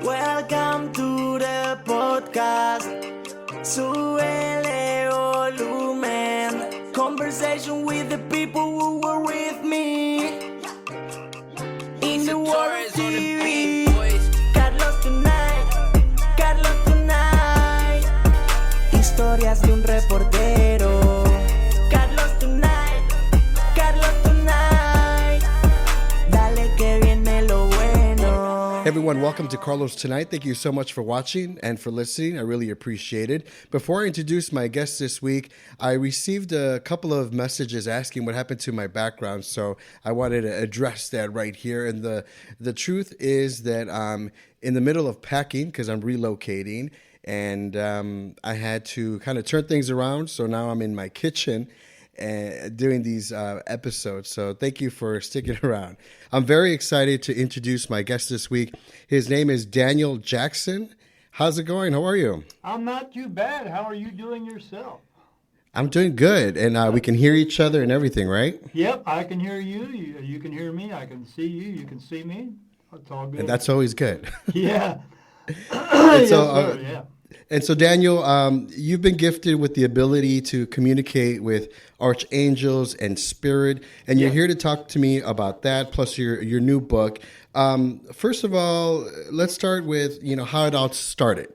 Welcome to the podcast. Súbele volumen. Conversation with the people who were with me. In the world TV. Carlos tonight. Historias de un reportero. Carlos tonight. Dale que viene lo bueno. Hey everyone, welcome to Carlos Tonight. Thank you so much for watching and for listening. I really appreciate it. Before I introduce my guest this week, I received a couple of messages asking what happened to my background, so I wanted to address that right here. And the truth is that I'm in the middle of packing because I'm relocating, and I had to kind of turn things around, so now I'm in my kitchen doing these episodes. So thank you for sticking around. I'm very excited to introduce my guest this week. His name is Daniel Jackson. How's it going? How are you? I'm not too bad. How are you doing yourself? I'm doing good, and we can hear each other and everything, right? Yep, I can hear you. You can hear me. I can see you. You can see me. It's all good. And that's always good. Yeah. And so, yes, sir, yeah. And so, Daniel, you've been gifted with the ability to communicate with archangels and spirit, and you're here to talk to me about that, plus your new book. First of all, let's start with how it all started,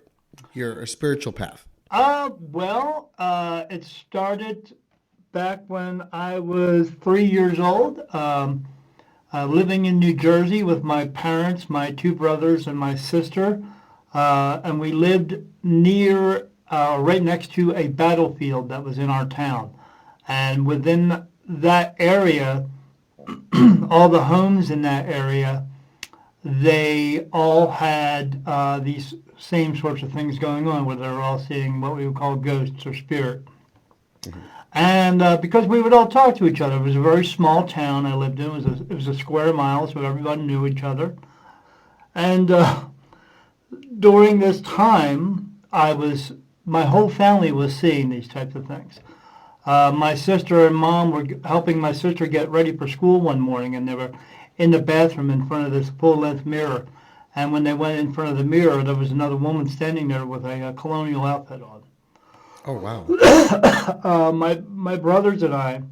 your spiritual path. It started back when I was 3 years old, living in New Jersey with my parents, my two brothers, and my sister. And we lived near, right next to a battlefield that was in our town. And within that area, all the homes in that area, they all had these same sorts of things going on, where they were all seeing what we would call ghosts or spirit. Mm-hmm. And because we would all talk to each other, it was a very small town I lived in. It was a square mile, so everybody knew each other. And during this time, my whole family was seeing these types of things. My sister and mom were helping my sister get ready for school one morning, and they were in the bathroom in front of this full-length mirror. And when they went in front of the mirror, there was another woman standing there with a colonial outfit on. Oh, wow. My brothers and I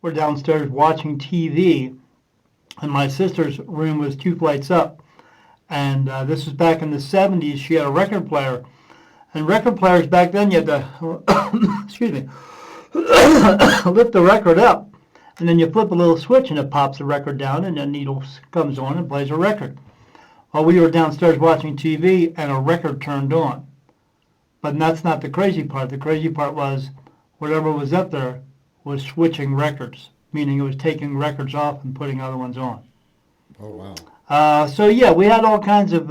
were downstairs watching TV, and my sister's room was 2 flights up. And this was back in the 70s. She had a record player. And record players back then, you had to, excuse me, lift the record up. And then you flip a little switch and it pops the record down, and the needle comes on and plays a record. Well, we were downstairs watching TV and a record turned on. But that's not the crazy part. The crazy part was whatever was up there was switching records, meaning it was taking records off and putting other ones on. Oh, wow. We had all kinds of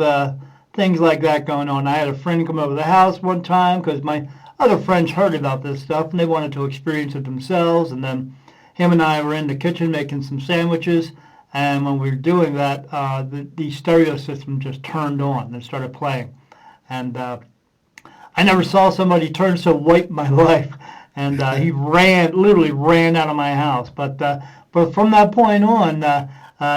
things like that going on. I had a friend come over to the house one time because my other friends heard about this stuff and they wanted to experience it themselves. And then him and I were in the kitchen making some sandwiches. And when we were doing that, the stereo system just turned on and started playing. And I never saw somebody turn so white in my life. And he literally ran out of my house. But from that point on,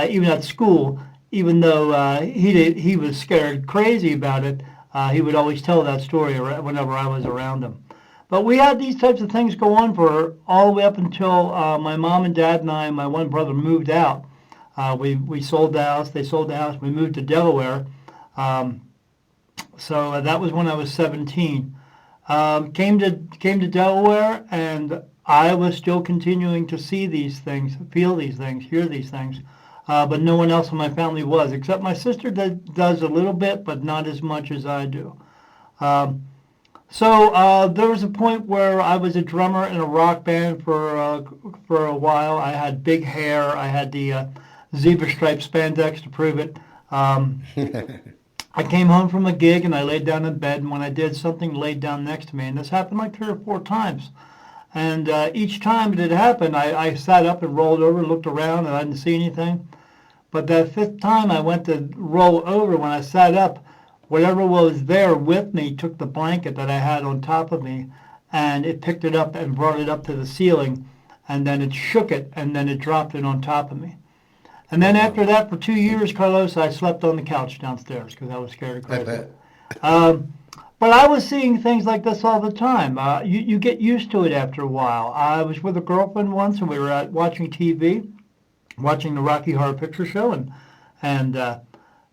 even at school, even though he was scared crazy about it, he would always tell that story whenever I was around him. But we had these types of things go on for all the way up until my mom and dad and I and my one brother moved out. We sold the house. They sold the house. We moved to Delaware. So that was when I was 17. Came to Delaware, and I was still continuing to see these things, feel these things, hear these things. But no one else in my family was, except my sister does a little bit, but not as much as I do. So there was a point where I was a drummer in a rock band for a while. I had big hair. I had the zebra stripe spandex to prove it. I came home from a gig and I laid down in bed, and when I did, something laid down next to me, and this happened like 3 or 4 times. And each time it had happened, I sat up and rolled over, looked around, and I didn't see anything. But that 5th time I went to roll over, when I sat up, whatever was there with me took the blanket that I had on top of me, and it picked it up and brought it up to the ceiling, and then it shook it, and then it dropped it on top of me. And then wow. after that, for 2 years, Carlos, I slept on the couch downstairs because I was scared of I crazy. bet. But I was seeing things like this all the time. You get used to it after a while. I was with a girlfriend once, and we were watching TV, watching the Rocky Horror Picture Show, and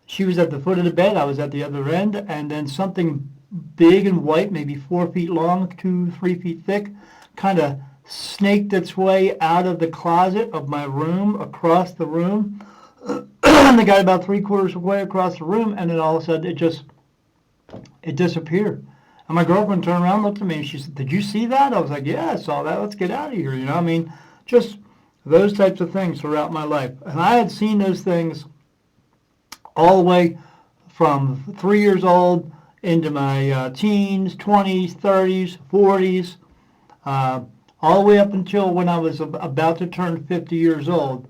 she was at the foot of the bed. I was at the other end, and then something big and white, maybe 4 feet long, 2, 3 feet thick, kind of snaked its way out of the closet of my room, across the room. And they got about 3/4 of the way across the room, and then all of a sudden it disappeared. And my girlfriend turned around, looked at me, and she said, "Did you see that?" I was like, "Yeah, I saw that. Let's get out of here." I mean, just those types of things throughout my life. And I had seen those things all the way from 3 years old into my teens, 20s, 30s, 40s, all the way up until when I was about to turn 50 years old.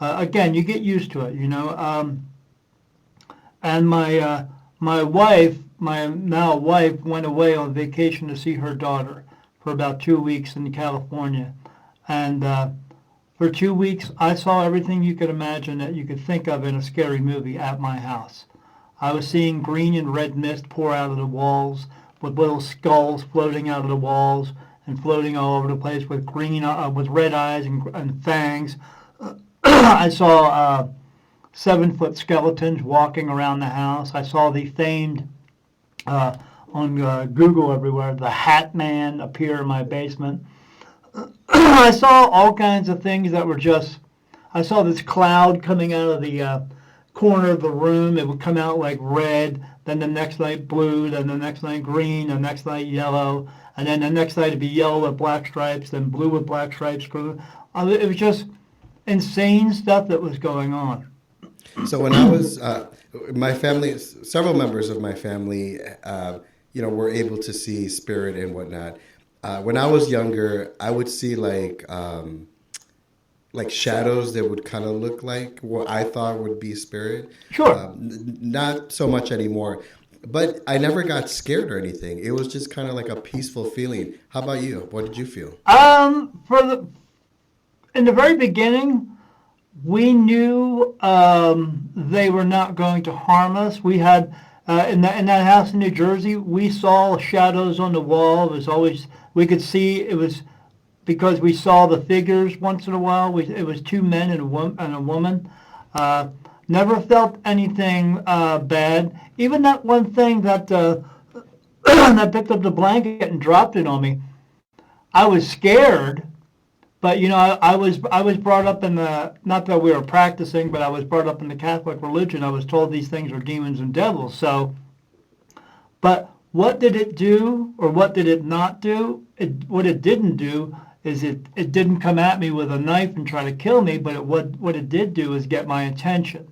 Again, you get used to it. And my wife, my now wife, went away on vacation to see her daughter for about 2 weeks in California. And for 2 weeks, I saw everything you could imagine that you could think of in a scary movie at my house. I was seeing green and red mist pour out of the walls, with little skulls floating out of the walls and floating all over the place with with red eyes and fangs. I saw 7-foot skeletons walking around the house. I saw the famed on Google everywhere, the Hat Man appear in my basement. I saw all kinds of things that were just. I saw this cloud coming out of the corner of the room. It would come out like red, then the next night blue, then the next night green, the next night yellow, and then the next night it'd be yellow with black stripes, then blue with black stripes. It was just insane stuff that was going on. So when I was, my family, several members of my family, were able to see spirit and whatnot. When I was younger, I would see like shadows that would kind of look like what I thought would be spirit. Sure. Not so much anymore, but I never got scared or anything. It was just kind of like a peaceful feeling. How about you? What did you feel? In the very beginning, we knew they were not going to harm us. We had in that house in New Jersey, we saw shadows on the wall. It was always, we could see, it was because we saw the figures once in a while. It was two men and a woman. Never felt anything bad. Even that one thing that that picked up the blanket and dropped it on me. I was scared, but I was brought up in not that we were practicing, but I was brought up in the Catholic religion. I was told these things are demons and devils. So, but what did it do, or what did it not do? What it didn't do is it didn't come at me with a knife and try to kill me, but what it did do is get my attention.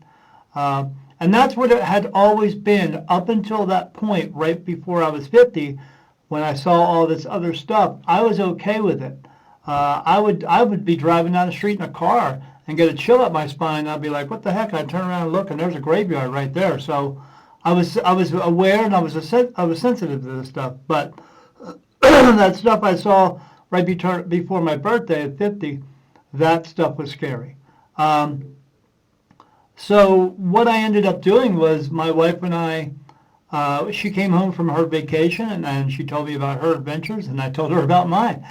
And that's what it had always been up until that point, right before I was 50, when I saw all this other stuff. I was okay with it. I would be driving down the street in a car and get a chill up my spine. I'd be like, "What the heck?" I'd turn around and look, and there's a graveyard right there. So I was aware, and I was sensitive to this stuff. But that stuff I saw right before my birthday at 50, that stuff was scary. So what I ended up doing was, my wife and I, she came home from her vacation, and she told me about her adventures, and I told her about mine.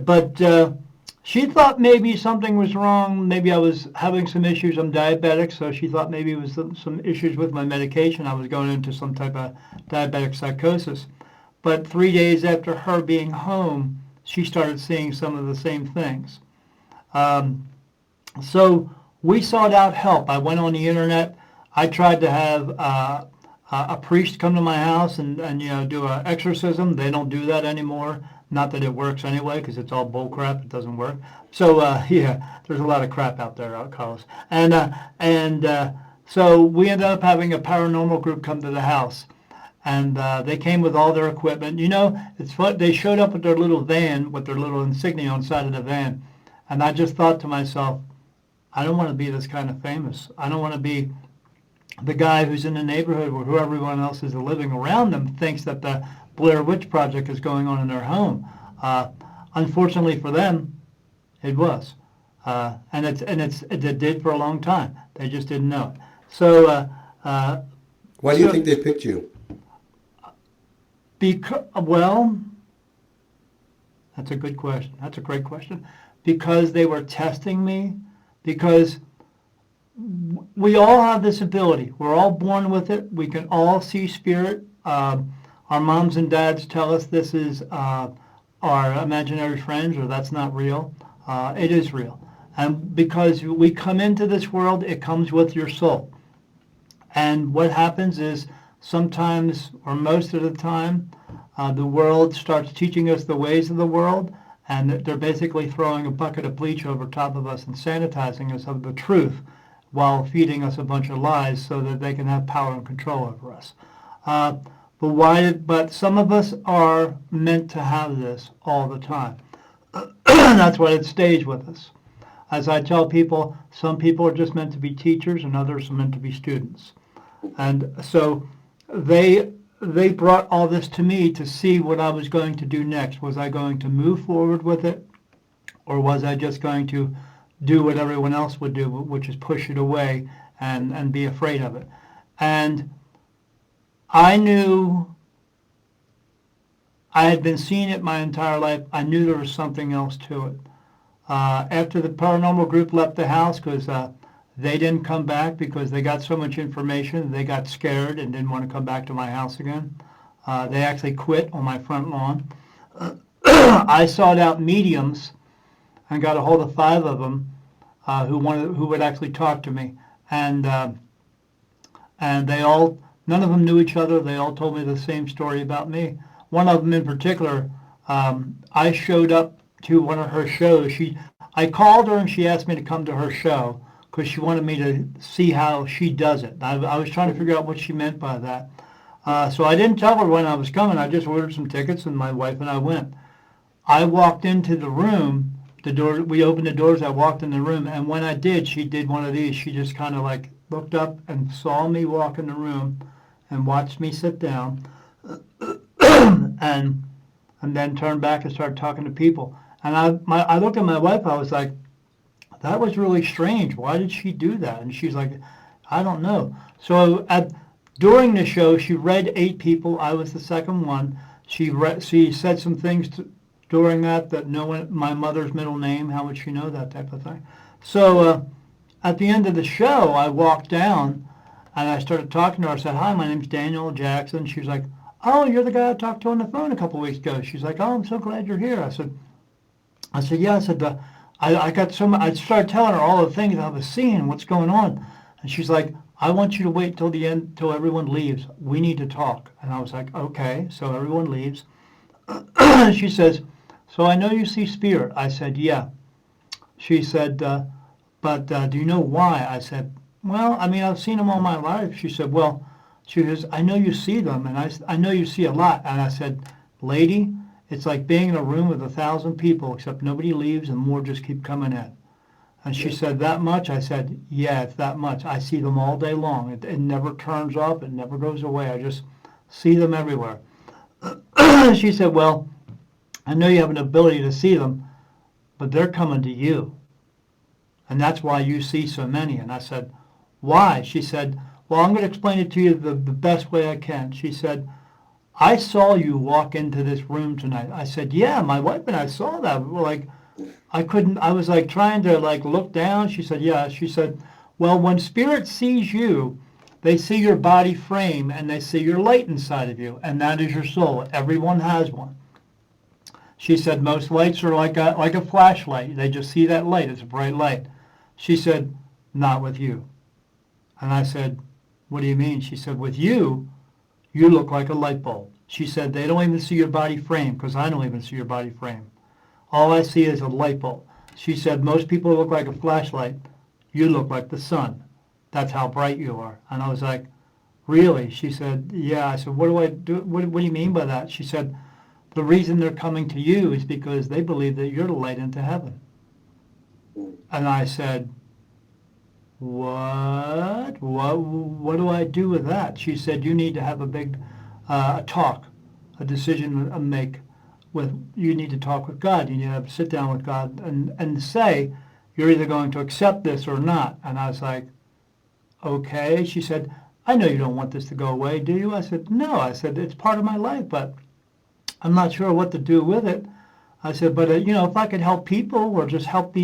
But she thought maybe something was wrong. Maybe I was having some issues. I'm diabetic, so she thought maybe it was some issues with my medication. I was going into some type of diabetic psychosis. But 3 days after her being home, she started seeing some of the same things. So we sought out help. I went on the internet. I tried to have a priest come to my house and do an exorcism. They don't do that anymore. Not that it works anyway, because it's all bull crap. It doesn't work. So yeah, there's a lot of crap out there, Carlos. And so we ended up having a paranormal group come to the house, and they came with all their equipment. It's fun. They showed up with their little van, with their little insignia on the side of the van, and I just thought to myself, I don't want to be this kind of famous. I don't want to be the guy who's in the neighborhood where everyone else is living around them thinks that the Blair Witch Project is going on in their home. Unfortunately for them, it was. It did for a long time. They just didn't know it. So, Why do you think they picked you? well, that's a good question. That's a great question. Because they were testing me, because we all have this ability. We're all born with it. We can all see spirit. Our moms and dads tell us this is our imaginary friends, or that's not real. It is real. And because we come into this world, it comes with your soul. And what happens is sometimes, or most of the time, the world starts teaching us the ways of the world, and they're basically throwing a bucket of bleach over top of us and sanitizing us of the truth while feeding us a bunch of lies so that they can have power and control over us. But some of us are meant to have this all the time. That's why it stays with us. As I tell people, some people are just meant to be teachers and others are meant to be students. And so they brought all this to me to see what I was going to do next. Was I going to move forward with it, or was I just going to do what everyone else would do, which is push it away and be afraid of it? And I knew I had been seeing it my entire life. I knew there was something else to it. After the paranormal group left the house, because they didn't come back because they got so much information, they got scared and didn't want to come back to my house again. They actually quit on my front lawn. I sought out mediums and got a hold of 5 of them who would actually talk to me, and they all, none of them knew each other. They all told me the same story about me. One of them in particular, I showed up to one of her shows. I called her and she asked me to come to her show because she wanted me to see how she does it. I was trying to figure out what she meant by that. So I didn't tell her when I was coming. I just ordered some tickets and my wife and I went. I walked into the room. We opened the doors. I walked in the room, and when I did, she did one of these. She just kind of like looked up and saw me walk in the room and watched me sit down and then turned back and started talking to people. And I looked at my wife. I was like, that was really strange. Why did she do that? And she's like, I don't know. So during the show, she read 8 people. I was the second one. She said some things during that no one, my mother's middle name, how would she know that type of thing. So at the end of the show, I walked down and I started talking to her. I said, hi, my name's Daniel Jackson. She was like, oh, you're the guy I talked to on the phone a couple of weeks ago. She's like, oh, I'm so glad you're here. I said, yeah. I said, I got so much. I started telling her all the things I was seeing, what's going on. And she's like, I want you to wait till the end, till everyone leaves. We need to talk. And I was like, okay. So everyone leaves. She says, so I know you see spirit. I said, yeah. She said, but do you know why? I said, well, I mean, I've seen them all my life. She said, well, she goes, I know you see them, and I know you see a lot. And I said, lady, it's like being in a room with 1,000 people, except nobody leaves and more just keep coming in. And she said, that much? I said, yeah, it's that much. I see them all day long. It never turns up. It never goes away. I just see them everywhere. She said, well, I know you have an ability to see them, but they're coming to you. And that's why you see so many. And I said, why? She said, well, I'm going to explain it to you the best way I can. She said, I saw you walk into this room tonight. I said, yeah, my wife and I saw that. We're like, I was like trying to like look down. She said, yeah. She said, well, when spirit sees you, they see your body frame and they see your light inside of you. And that is your soul. Everyone has one. She said, most lights are like a flashlight. They just see that light. It's a bright light. She said, not with you. And I said, what do you mean? She said, with you, you look like a light bulb. She said, they don't even see your body frame because I don't even see your body frame. All I see is a light bulb. She said, most people look like a flashlight. You look like the sun. That's how bright you are. And I was like, really? She said, yeah. I said, what do I do? What do you mean by that? She said, the reason they're coming to you is because they believe that you're the light into heaven. And I said, what? What do I do with that? She said, you need to have a big talk, a decision to make. You need to talk with God. You need to sit down with God and say, you're either going to accept this or not. And I was like, okay. She said, I know you don't want this to go away, do you? I said, no. I said, it's part of my life, but I'm not sure what to do with it. I said, but if I could help people or just help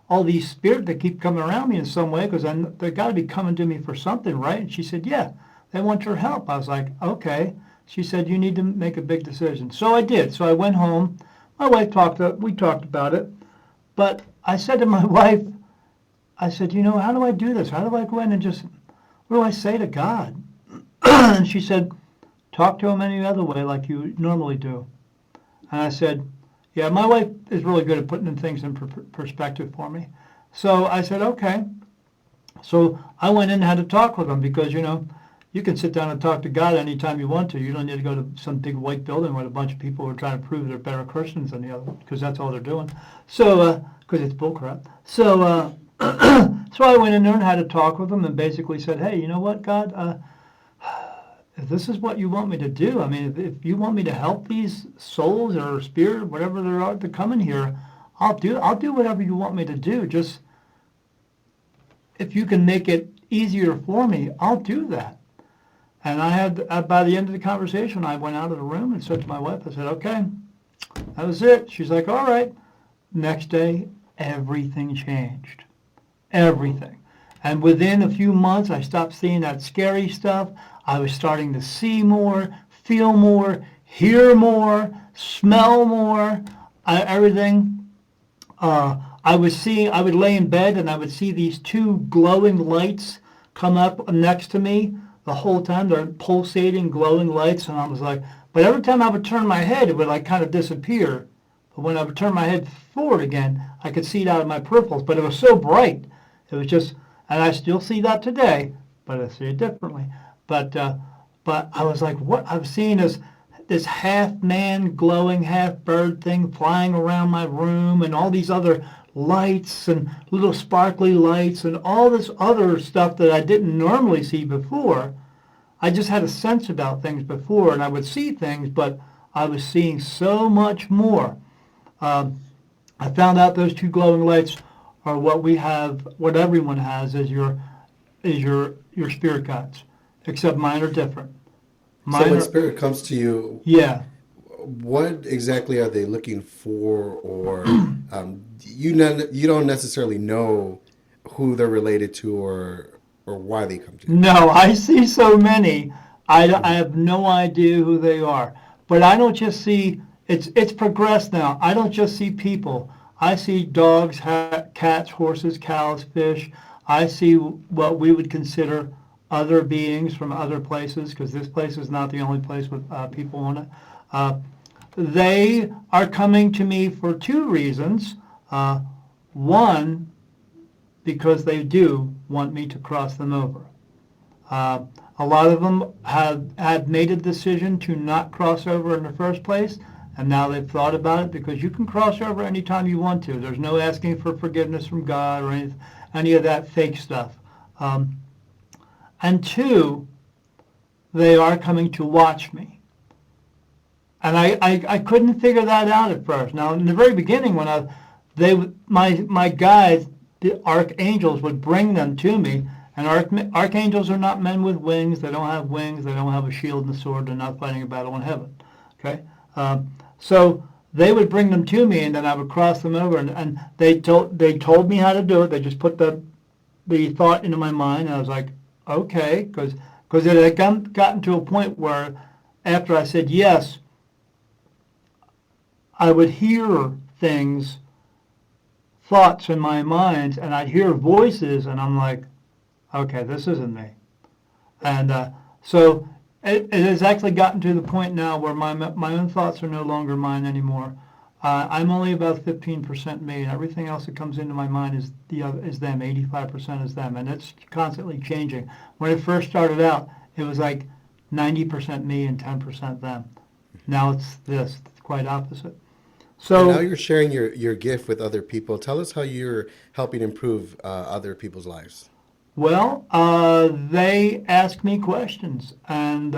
all these spirits that keep coming around me in some way, because they got to be coming to me for something, right? And she said, yeah, they want your help. I was like, okay. She said, you need to make a big decision. So I did. So I went home. My wife we talked about it. But I said to my wife, I said, how do I do this? How do I go in and what do I say to God? And she said, talk to him any other way like you normally do. And I said, yeah, my wife is really good at putting things in perspective for me. So I said, okay. So I went in and had to talk with him because, you can sit down and talk to God anytime you want to. You don't need to go to some big white building with a bunch of people who are trying to prove they're better Christians than the other, because that's all they're doing. So, because it's bullcrap. So, so I went in there and had to talk with him and basically said, hey, you know what, God? If this is what you want me to do, I mean, if you want me to help these souls or spirit, whatever they are, to come in here, I'll do whatever you want me to do. Just if you can make it easier for me, I'll do that. And I had, by the end of the conversation, I went out of the room and said to my wife, I said, okay, that was it. She's like, all right. Next day, everything changed. Everything. And within a few months, I stopped seeing that scary stuff. I was starting to see more, feel more, hear more, smell more, everything. I would lay in bed and I would see these two glowing lights come up next to me the whole time. They're pulsating, glowing lights. And I was like, but every time I would turn my head, it would like kind of disappear. But when I would turn my head forward again, I could see it out of my peripherals. But it was so bright. It was just, and I still see that today, but I see it differently. But I was like, what? I was seeing this half man glowing, half bird thing flying around my room, and all these other lights and little sparkly lights and all this other stuff that I didn't normally see before. I just had a sense about things before, and I would see things, but I was seeing so much more. I found out those two glowing lights are what we have, what everyone has is your spirit guides, except mine are different. So when spirit comes to you, yeah, what exactly are they looking for, or you don't necessarily know who they're related to or why they come to you? No, I see so many. I have no idea who they are. But I don't just see, it's progressed now. I don't just see people. I see dogs, cats, horses, cows, fish. I see what we would consider other beings from other places, because this place is not the only place with people on it. They are coming to me for two reasons. One, because they do want me to cross them over. A lot of them have made a decision to not cross over in the first place, and now they've thought about it, because you can cross over anytime you want to. There's no asking for forgiveness from God or any of that fake stuff. And two, they are coming to watch me. And I couldn't figure that out at first. Now, in the very beginning, when my guides, the archangels, would bring them to me. And archangels are not men with wings. They don't have wings. They don't have a shield and a sword. They're not fighting a battle in heaven. Okay? So they would bring them to me, and then I would cross them over. And they told me how to do it. They just put the thought into my mind. And I was like, okay, because it had gotten to a point where after I said yes, I would hear things, thoughts in my mind, and I'd hear voices, and I'm like, okay, this isn't me. And so it has actually gotten to the point now where my own thoughts are no longer mine anymore. I'm only about 15% me, and everything else that comes into my mind is them. 85% is them, and it's constantly changing. When it first started out, it was like 90% me and 10% them. Now it's this. It's quite opposite. So and now you're sharing your gift with other people. Tell us how you're helping improve other people's lives. Well, they ask me questions, and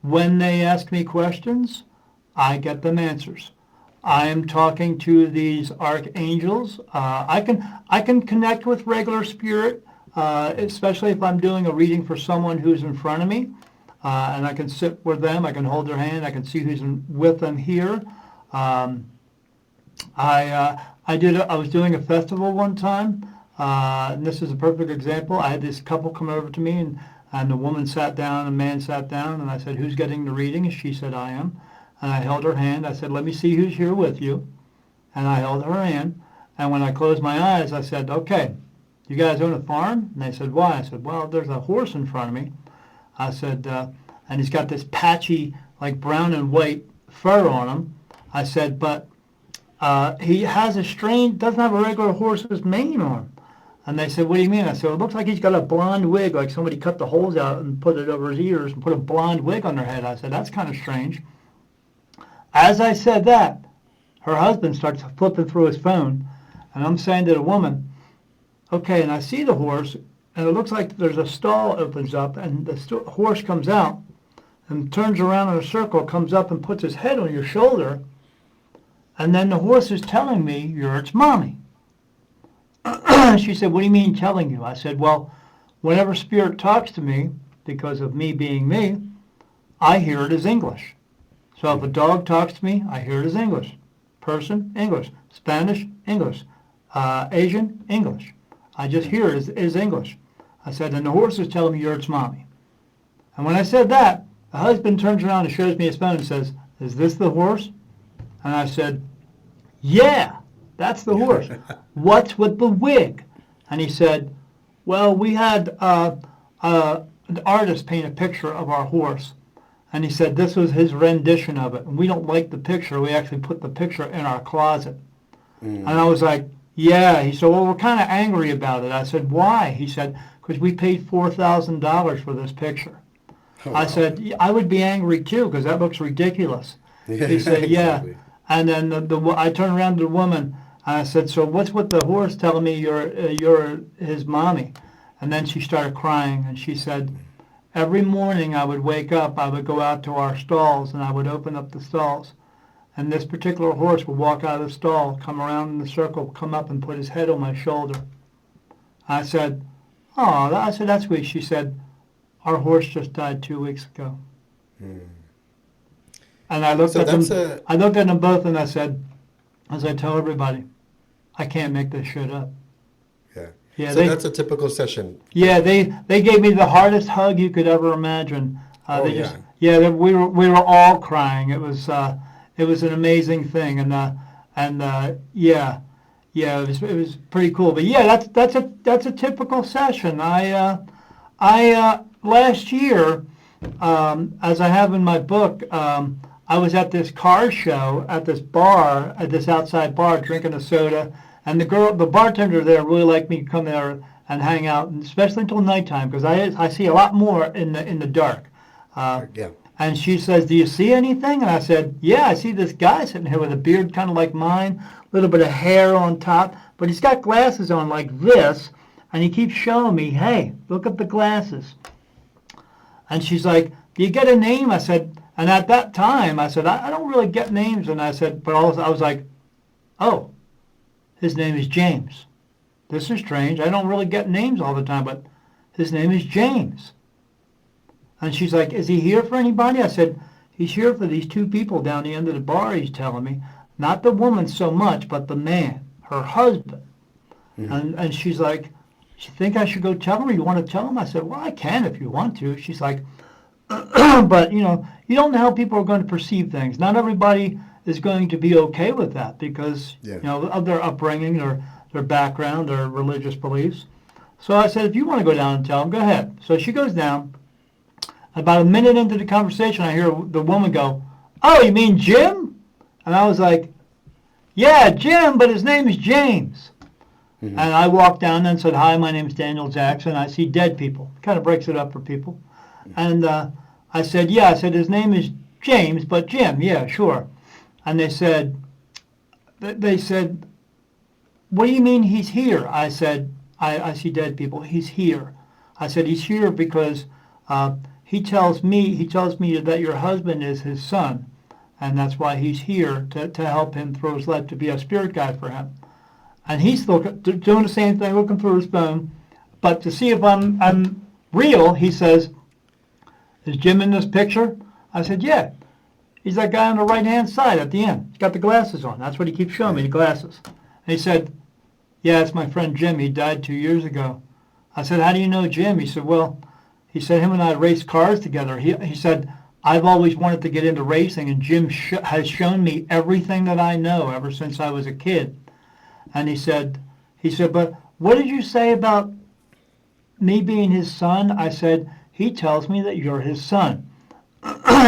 when they ask me questions, I get them answers. I am talking to these archangels. I can connect with regular spirit, especially if I'm doing a reading for someone who's in front of me, and I can sit with them. I can hold their hand. I can see who's with them here. I was doing a festival one time, and this is a perfect example. I had this couple come over to me, and the woman sat down, and the man sat down, and I said, "Who's getting the reading?" And she said, "I am." And I held her hand. I said, "Let me see who's here with you." And I held her hand. And when I closed my eyes, I said, "Okay, you guys own a farm?" And they said, "Why?" I said, "Well, there's a horse in front of me." I said, and he's got this patchy, like brown and white fur on him. I said, but he has doesn't have a regular horse's mane on him. And they said, "What do you mean?" I said, "It looks like he's got a blonde wig, like somebody cut the holes out and put it over his ears and put a blonde wig on their head." I said, "That's kind of strange." As I said that, her husband starts flipping through his phone, and I'm saying to the woman, "Okay," and I see the horse, and it looks like there's a stall opens up, and the horse comes out and turns around in a circle, comes up and puts his head on your shoulder, and then the horse is telling me, "You're its mommy." She said, "What do you mean telling you?" I said, "Well, whenever spirit talks to me, because of me being me, I hear it as English. So if a dog talks to me, I hear it as English. Person, English. Spanish, English. Asian, English. I just hear it as English." I said, "And the horse is telling me you're its mommy." And when I said that, the husband turns around and shows me his phone and says, "Is this the horse?" And I said, "Yeah, that's the horse. What's with the wig?" And he said, "Well, we had an artist paint a picture of our horse. And he said this was his rendition of it. And we don't like the picture. We actually put the picture in our closet." And I was like, "Yeah." He said, "Well, we're kind of angry about it." I said, "Why?" He said, "Because we paid $4,000 for this picture." Oh, I said, "I would be angry too, because that looks ridiculous." He said, "Yeah." Exactly. And then I turned around to the woman, and I said, "So what's with the horse telling me you're his mommy?" And then she started crying, and she said, "Every morning I would wake up, I would go out to our stalls, and I would open up the stalls. And this particular horse would walk out of the stall, come around in the circle, come up and put his head on my shoulder." I said, "Oh," I said, "that's sweet." She said, "Our horse just died 2 weeks ago." And I looked at them. I looked at them both, and I said, as I tell everybody, I can't make this shit up. Yeah. Yeah, So that's a typical session. Yeah, they gave me the hardest hug you could ever imagine. We were all crying. It was an amazing thing, and it was pretty cool. But yeah, that's a typical session. I last year, as I have in my book, I was at this car show at this bar, at this outside bar, drinking a soda, and the bartender there really liked me to come there and hang out, and especially until nighttime, because I see a lot more in the dark. Yeah. And she says, "Do you see anything?" And I said, "Yeah, I see this guy sitting here with a beard kind of like mine, a little bit of hair on top, but he's got glasses on like this, and he keeps showing me, 'Hey, look at the glasses.'" And she's like, "Do you get a name?" I said, and at that time, I said, I don't really get names. And I said, but I was like, "Oh, his name is James. This is strange. I don't really get names all the time, but his name is James." And she's like, "Is he here for anybody?" I said, "He's here for these two people down the end of the bar," he's telling me. "Not the woman so much, but the man, her husband." And she's like, "You think I should go tell him, or you want to tell him?" I said, "Well, I can if you want to." She's like, "But, you don't know how people are going to perceive things. Not everybody is going to be okay with that because, of their upbringing or their background or religious beliefs." So I said, "If you want to go down and tell him, go ahead." So she goes down. About a minute into the conversation, I hear the woman go, "Oh, you mean Jim?" And I was like, "Yeah, Jim, but his name is James." And I walked down and said, "Hi, my name's Daniel Jackson. I see dead people." Kind of breaks it up for people. And I said, "Yeah," I said, "his name is James, but Jim, yeah, sure." And they said, "What do you mean he's here?" I said, I see dead people. "He's here." I said, "He's here because he tells me that your husband is his son, And that's why he's here to help him through his life, to be a spirit guide for him. And he's doing the same thing, looking through his phone. But to see if I'm real, he says, is Jim in this picture? I said, yeah. He's that guy on the right-hand side at the end. He's got the glasses on. That's what he keeps showing me, the glasses. And he said, yeah, it's my friend Jim. He died 2 years ago. I said, how do you know Jim? He said, well, he said, him and I raced cars together. He said, I've always wanted to get into racing, and Jim has shown me everything that I know ever since I was a kid. And he said, but what did you say about me being his son? I said, he tells me that you're his son.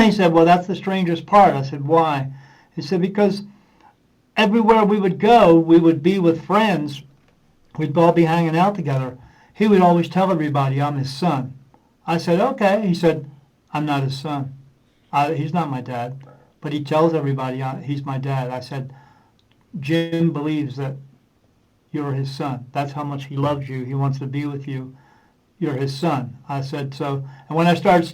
He said, well, that's the strangest part. I said, why? He said, because everywhere we would go, we would be with friends. We'd all be hanging out together. He would always tell everybody, I'm his son. I said, okay. He said, I'm not his son. He's not my dad. But he tells everybody he's my dad. I said, Jim believes that you're his son. That's how much he loves you. He wants to be with you. You're his son. I said, so. And when I started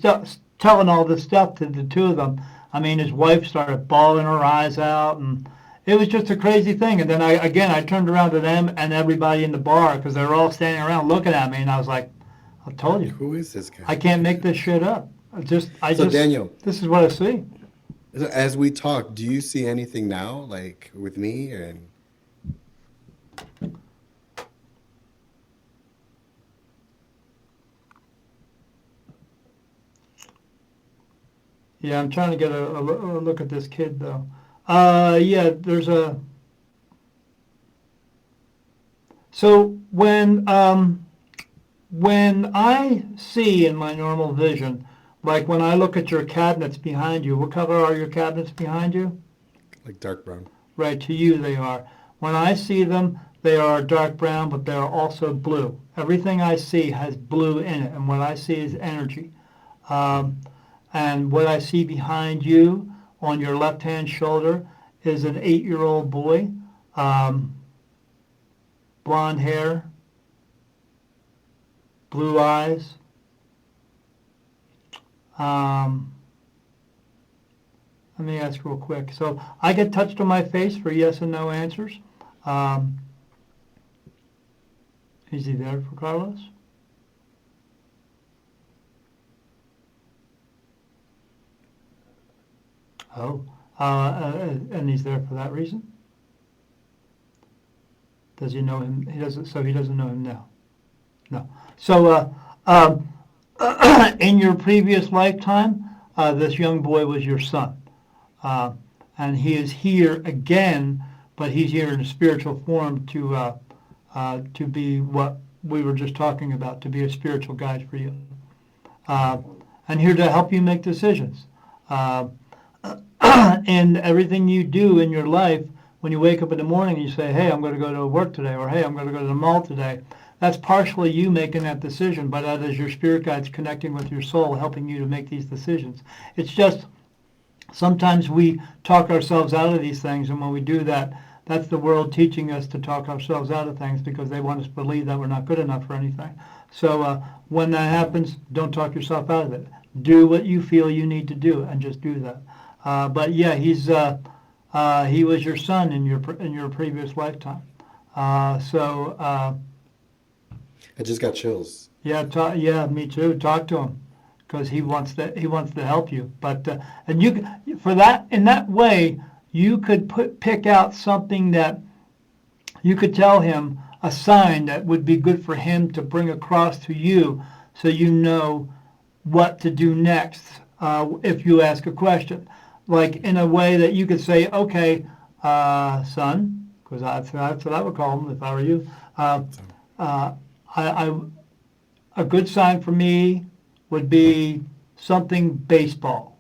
telling all this stuff to the two of them, I mean, his wife started bawling her eyes out, and it was just a crazy thing. And then I turned around to them and everybody in the bar, because they were all standing around looking at me, and I was like, I told you. Who is this guy? I can't make this shit up. Daniel, this is what I see. As we talk, do you see anything now, like with me? And yeah, I'm trying to get a look at this kid, though. Yeah, there's a... So when I see in my normal vision, like when I look at your cabinets behind you, what color are your cabinets behind you? like dark brown. Right, to you they are. When I see them, they are dark brown, but they are also blue. Everything I see has blue in it, and what I see is energy. And what I see behind you on your left-hand shoulder is an 8-year-old boy, blonde hair, blue eyes. Let me ask real quick. So I get touched on my face for yes and no answers. Is he there for Carlos? Oh, and he's there for that reason? Does he know him? He doesn't. So he doesn't know him now. No. So in your previous lifetime, this young boy was your son, and he is here again, but he's here in a spiritual form to be what we were just talking about, to be a spiritual guide for you, and here to help you make decisions. And everything you do in your life, when you wake up in the morning and you say, hey, I'm going to go to work today, or hey, I'm going to go to the mall today, that's partially you making that decision, but that is your spirit guides connecting with your soul, helping you to make these decisions. It's just sometimes we talk ourselves out of these things, and when we do that, that's the world teaching us to talk ourselves out of things because they want us to believe that we're not good enough for anything. So when that happens, don't talk yourself out of it. Do what you feel you need to do, and just do that. But yeah, he was your son in your previous lifetime. I just got chills. Yeah, me too. Talk to him, because he wants to help you. But and you for that in that way you could pick out something that you could tell him, a sign that would be good for him to bring across to you, so you know what to do next if you ask a question. Like in a way that you could say, okay, son, because that's what I would call him if I were you. A good sign for me would be something baseball.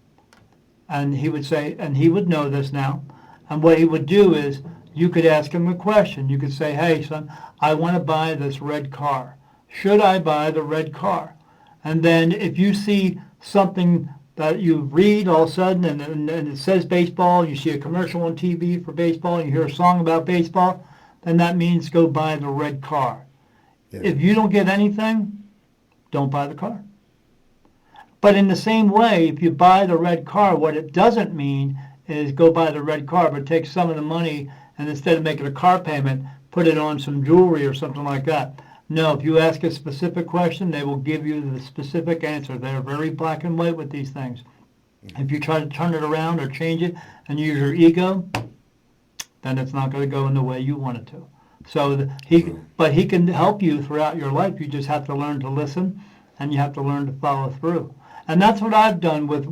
And he would say, and he would know this now. And what he would do is, you could ask him a question. You could say, hey, son, I want to buy this red car. Should I buy the red car? And then if you see something that you read all of a sudden and it says baseball, you see a commercial on TV for baseball, and you hear a song about baseball, then that means go buy the red car. Yeah. If you don't get anything, don't buy the car. But in the same way, if you buy the red car, what it doesn't mean is go buy the red car, but take some of the money and instead of making a car payment, put it on some jewelry or something like that. No, if you ask a specific question, they will give you the specific answer. They're very black and white with these things. If you try to turn it around or change it and use your ego, then it's not going to go in the way you want it to. So but he can help you throughout your life. You just have to learn to listen, and you have to learn to follow through. And that's what I've done with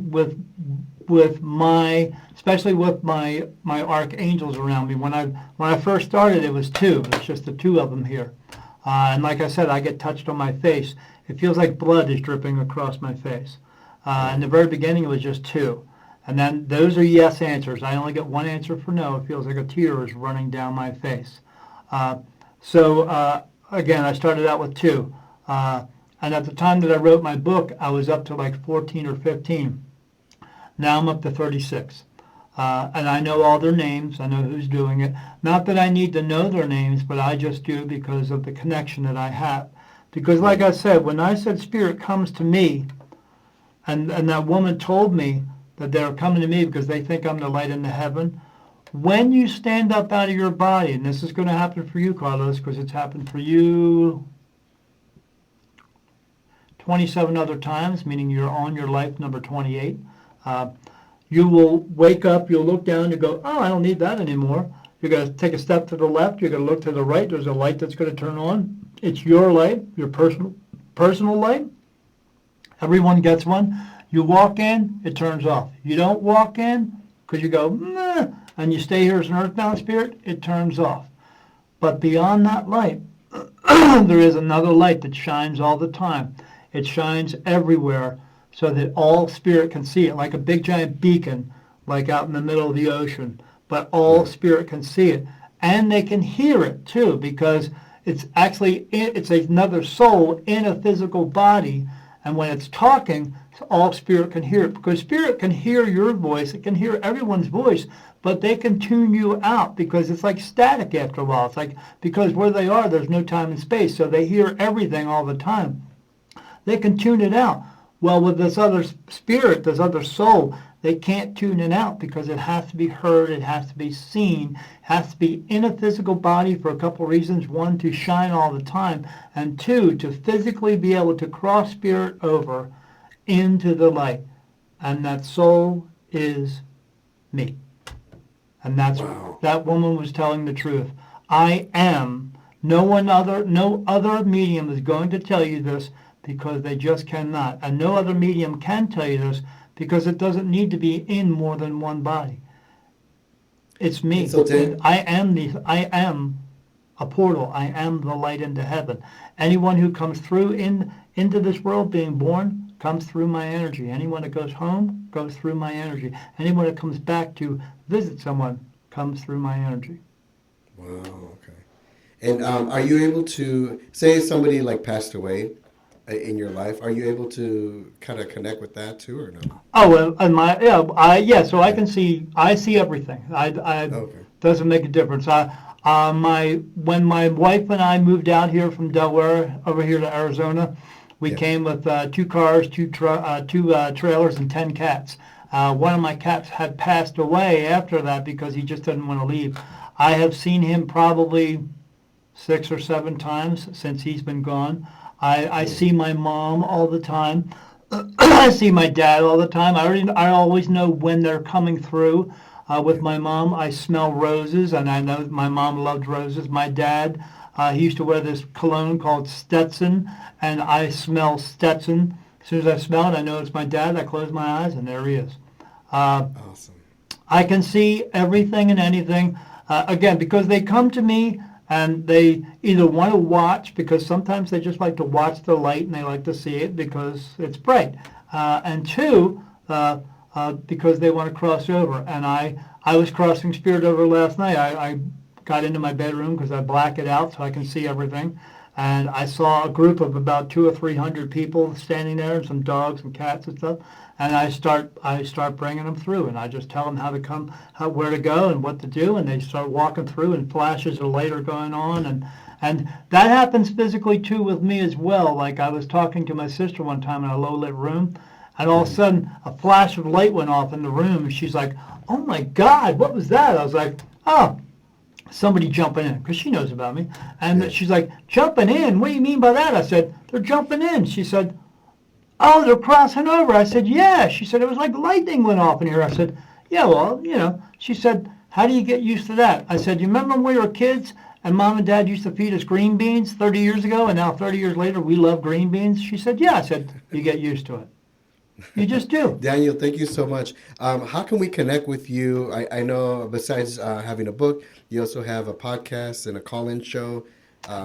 my, especially with my archangels around me. When I first started, it was two. It's just the two of them here. And like I said, I get touched on my face. It feels like blood is dripping across my face. In the very beginning, it was just two. And then those are yes answers. I only get one answer for no. It feels like a tear is running down my face. Again, I started out with two. And at the time that I wrote my book, I was up to like 14 or 15. Now I'm up to 36. And I know all their names. I know who's doing it. Not that I need to know their names, but I just do because of the connection that I have. Because like I said, when I said spirit comes to me, and that woman told me that they're coming to me because they think I'm the light in the heaven, when you stand up out of your body, and this is going to happen for you, Carlos, because it's happened for you 27 other times, meaning you're on your life number 28, you will wake up, you'll look down, you go, oh, I don't need that anymore. You're going to take a step to the left, you're going to look to the right, there's a light that's going to turn on. It's your light, your personal light. Everyone gets one. You walk in, it turns off. You don't walk in because you go, nah, and you stay here as an earthbound spirit, it turns off. But beyond that light, there is another light that shines all the time. It shines everywhere so that all spirit can see it, like a big giant beacon, like out in the middle of the ocean. But all spirit can see it. And they can hear it too, because it's another soul in a physical body. And when it's talking, all spirit can hear it, because spirit can hear your voice, it can hear everyone's voice, but they can tune you out because it's like static after a while. It's like, because where they are, there's no time and space, so they hear everything all the time. They can tune it out. Well, with this other spirit, this other soul, they can't tune it out because it has to be heard, it has to be seen, it has to be in a physical body for a couple of reasons. One, to shine all the time, and two, to physically be able to cross spirit over into the light. And that soul is me. And that's that woman was telling the truth. I am. No other medium is going to tell you this because they just cannot. And no other medium can tell you this because it doesn't need to be in more than one body. It's me. I am a portal. I am the light into heaven. Anyone who comes through into this world being born comes through my energy. Anyone that goes home goes through my energy. Anyone that comes back to visit someone comes through my energy. Wow, okay. And are you able to, say somebody like passed away in your life, are you able to kind of connect with that too, or no? Oh, well, so I can see, I see everything. Okay. Doesn't make a difference. When my wife and I moved out here from Delaware over here to Arizona, we came with 2 cars, two trailers, and 10 cats. One of my cats had passed away after that because he just didn't want to leave. I have seen him probably 6 or 7 times since he's been gone. I see my mom all the time. I see my dad all the time. I always know when they're coming through. With my mom, I smell roses, and I know my mom loved roses. My dad, he used to wear this cologne called Stetson, and I smell Stetson. As soon as I smell it, I know it's my dad. I close my eyes, and there he is. Awesome. I can see everything and anything. Again, because they come to me, and they either want to watch, because sometimes they just like to watch the light and they like to see it because it's bright. And two, because they want to cross over. And I was crossing spirit over last night. I got into my bedroom because I black it out so I can see everything. And I saw a group of about 200 or 300 people standing there, and some dogs and cats and stuff. And I start bringing them through, and I just tell them how to come, where to go, and what to do, and they start walking through, and flashes of light are going on, and that happens physically too with me as well. Like I was talking to my sister one time in a low lit room, And all of a sudden, a flash of light went off in the room, and she's like, "Oh my God, what was that?" I was like, "Oh, somebody jumping in," because she knows about me. And she's like, "Jumping in? What do you mean by that?" I said, "They're jumping in." She said, "Oh, they're crossing over." I said, "Yeah." She said, "It was like lightning went off in here." I said, "Yeah, well, you know." She said, "How do you get used to that?" I said, "You remember when we were kids and Mom and Dad used to feed us green beans 30 years ago, and now 30 years later we love green beans?" She said, "Yeah." I said, "You get used to it. You just do." Daniel, thank you so much. How can we connect with you? I know besides having a book, you also have a podcast and a call-in show.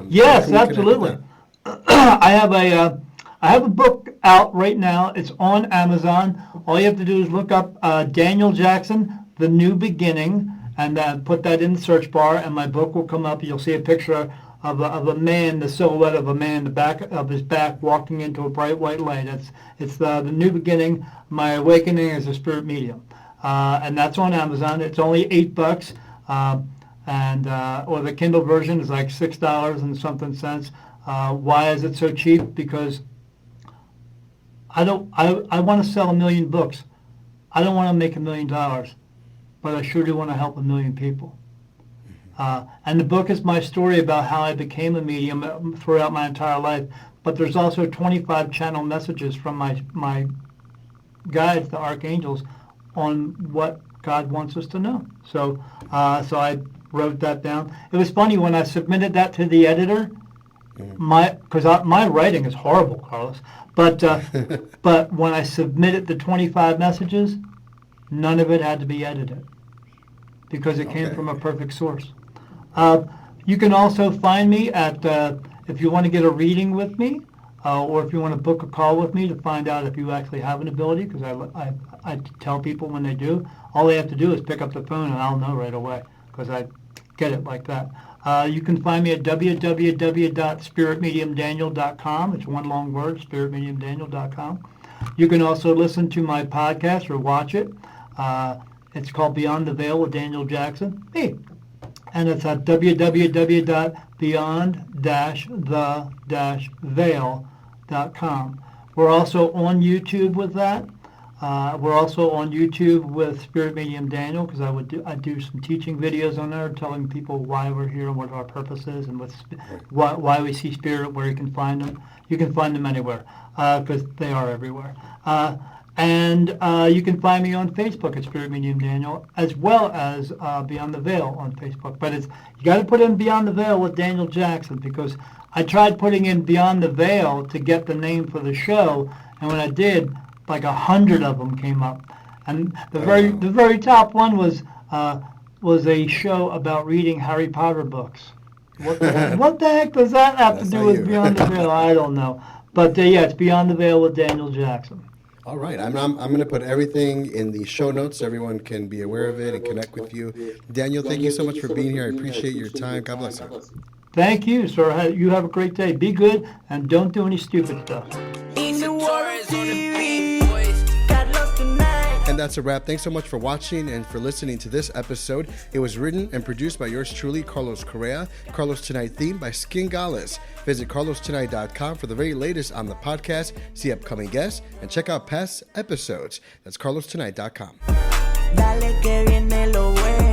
Yes, absolutely. I have a book out right now. It's on Amazon. All you have to do is look up Daniel Jackson, The New Beginning, and put that in the search bar, and my book will come up. You'll see a picture of a man, the silhouette of a man, the back of his back walking into a bright white light. It's the New Beginning, My Awakening as a Spirit Medium, and that's on Amazon. It's only $8, or the Kindle version is like $6 and something cents. Why is it so cheap? Because I want to sell 1 million books. I don't want to make $1 million, but I sure do want to help 1 million people. And the book is my story about how I became a medium throughout my entire life. But there's also 25 channel messages from my guides, the archangels, on what God wants us to know. So I wrote that down. It was funny when I submitted that to the editor. My writing is horrible, Carlos. But but when I submitted the 25 messages, none of it had to be edited because it came from a perfect source. You can also find me at, if you want to get a reading with me, or if you want to book a call with me to find out if you actually have an ability, because I tell people when they do, all they have to do is pick up the phone and I'll know right away, because I get it like that. You can find me at www.spiritmediumdaniel.com. It's one long word, spiritmediumdaniel.com. You can also listen to my podcast or watch it. It's called Beyond the Veil with Daniel Jackson. Hey. And it's at www.beyond-the-veil.com. We're also on YouTube with that. We're also on YouTube with Spirit Medium Daniel, because I do some teaching videos on there telling people why we're here and what our purpose is and why we see spirit, where you can find them. You can find them anywhere because they are everywhere. And you can find me on Facebook at Spirit Medium Daniel, as well as Beyond the Veil on Facebook. But you got to put in Beyond the Veil with Daniel Jackson, because I tried putting in Beyond the Veil to get the name for the show, and when I did, like 100 of them came up. And the very top one was a show about reading Harry Potter books. What the heck does that have to do with Beyond the Veil? I don't know. But yeah, it's Beyond the Veil with Daniel Jackson. All right. I'm going to put everything in the show notes so everyone can be aware of it and connect with you. Daniel, thank you so much for being here. I appreciate your time. God bless you. Thank you, sir. You have a great day. Be good and don't do any stupid stuff. In the world TV, Carlos tonight. And that's a wrap. Thanks so much for watching and for listening to this episode. It was written and produced by yours truly, Carlos Correa. Carlos Tonight theme by Sken, Galis. Visit carlostonight.com for the very latest on the podcast, see upcoming guests, and check out past episodes. That's carlostonight.com. Dale que viene lo bueno.